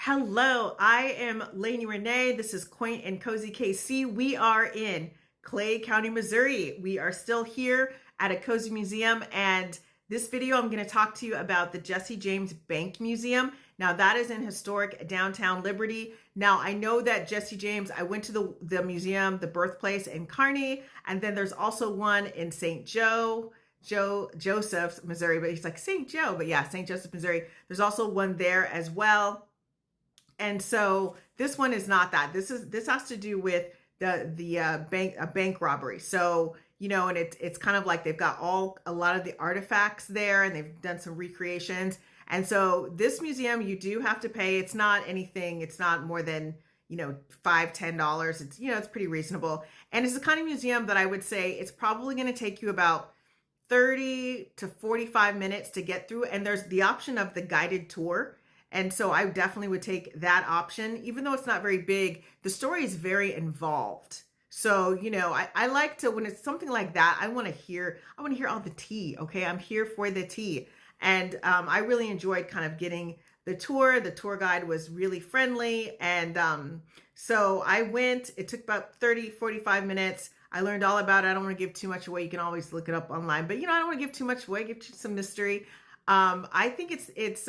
Hello, I am Lainey Renee. This is Quaint and Cozy KC. We are in Clay County, Missouri. We are still here at a cozy museum, and this video I'm going to talk to you about the Jesse James Bank Museum. Now that is in historic downtown Liberty. Now I know that Jesse James, I went to the museum, the birthplace in Kearney, and then there's also one in Joseph, Missouri, but he's like St. Joe, but yeah, St. Joseph, Missouri. There's also one there as well. And so this one is not that. This has to do with the bank robbery. So, and it's kind of like they've got a lot of the artifacts there, and they've done some recreations. And so this museum, you do have to pay. It's not anything. It's not more than $5-10. It's pretty reasonable. And it's the kind of museum that I would say it's probably going to take you about 30 to 45 minutes to get through. And there's the option of the guided tour. And so I definitely would take that option. Even though it's not very big, the story is very involved. So, I like to, when it's something like that, I want to hear all the tea. Okay. I'm here for the tea. And I really enjoyed kind of getting the tour. The tour guide was really friendly. And so I went, it took about 30-45 minutes. I learned all about it. I don't want to give too much away. You can always look it up online, but I don't want to give too much away, give you some mystery. I think it's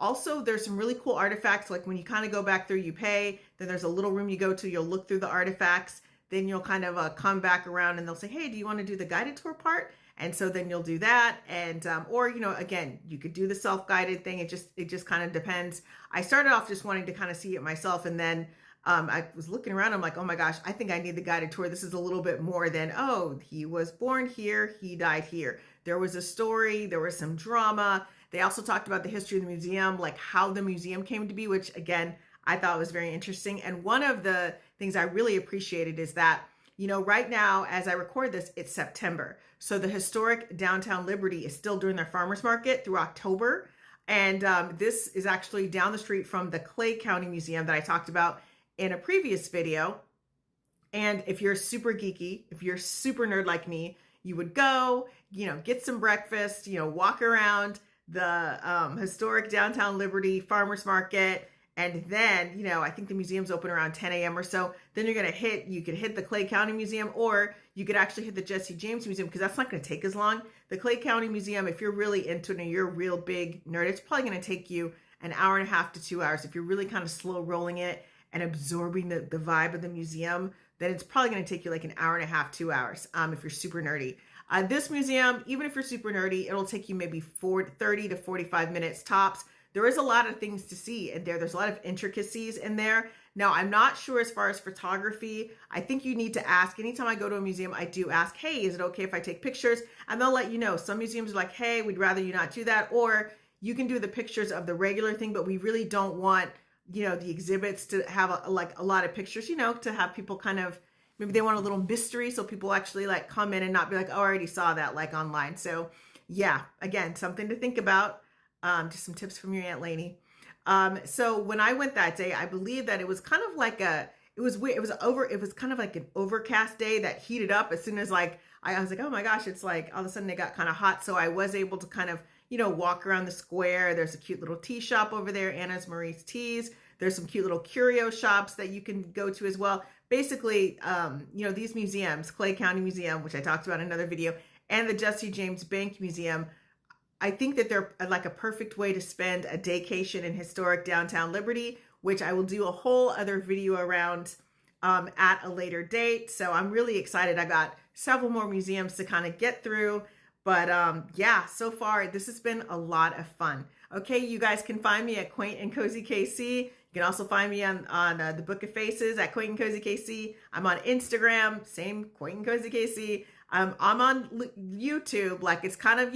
also, there's some really cool artifacts. Like when you kind of go back through, you pay, then there's a little room you go to, you'll look through the artifacts, then you'll kind of come back around and they'll say, hey, do you want to do the guided tour part? And so then you'll do that. And, or, again, you could do the self-guided thing. It just kind of depends. I started off just wanting to kind of see it myself. And then I was looking around. I'm like, oh my gosh, I think I need the guided tour. This is a little bit more than, oh, he was born here, he died here. There was a story, there was some drama. They also talked about the history of the museum, like how the museum came to be, which again, I thought was very interesting. And one of the things I really appreciated is that, right now, as I record this, it's September. So the historic downtown Liberty is still doing their farmers market through October. And this is actually down the street from the Clay County Museum that I talked about in a previous video. And if you're super geeky, if you're super nerd like me, you would go, get some breakfast, walk around the historic downtown Liberty farmers market. And then, I think the museum's open around 10 a.m. or so. Then you could hit the Clay County Museum, or you could actually hit the Jesse James Museum, because that's not going to take as long. The Clay County Museum, if you're really into it and you're a real big nerd, it's probably going to take you an hour and a half to 2 hours. If you're really kind of slow rolling it and absorbing the vibe of the museum, then it's probably going to take you like an hour and a half, 2 hours, if you're super nerdy. This museum, even if you're super nerdy, it'll take you maybe 30 to 45 minutes tops. There is a lot of things to see in there. There's a lot of intricacies in there. Now, I'm not sure as far as photography. I think you need to ask. Anytime I go to a museum, I do ask, hey, is it okay if I take pictures? And they'll let you know. Some museums are like, hey, we'd rather you not do that. Or you can do the pictures of the regular thing, but we really don't want, the exhibits to have a lot of pictures, to have people kind of, maybe they want a little mystery, so people actually come in and not be like, oh, I already saw that online. So yeah, again, something to think about. Just some tips from your Aunt Lainey. So when I went that day, I believe that it was kind of like it was weird. It was kind of like an overcast day that heated up as soon as I was like, oh my gosh, it's like all of a sudden it got kind of hot. So I was able to kind of, walk around the square. There's a cute little tea shop over there, Anna's Marie's Teas. There's some cute little curio shops that you can go to as well. Basically, these museums, Clay County Museum, which I talked about in another video, and the Jesse James Bank Museum, I think that they're like a perfect way to spend a daycation in historic downtown Liberty, which I will do a whole other video around at a later date. So I'm really excited. I got several more museums to kind of get through. But yeah, so far, this has been a lot of fun. Okay, you guys can find me at Quaint and Cozy KC. You can also find me on the Book of Faces at Quaint and Cozy KC. I'm on Instagram, same Quaint and Cozy KC. I'm on YouTube. It's kind of,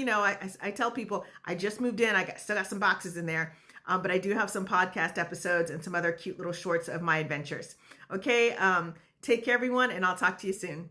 I tell people I just moved in. Still got some boxes in there. But I do have some podcast episodes and some other cute little shorts of my adventures. Okay, take care, everyone, and I'll talk to you soon.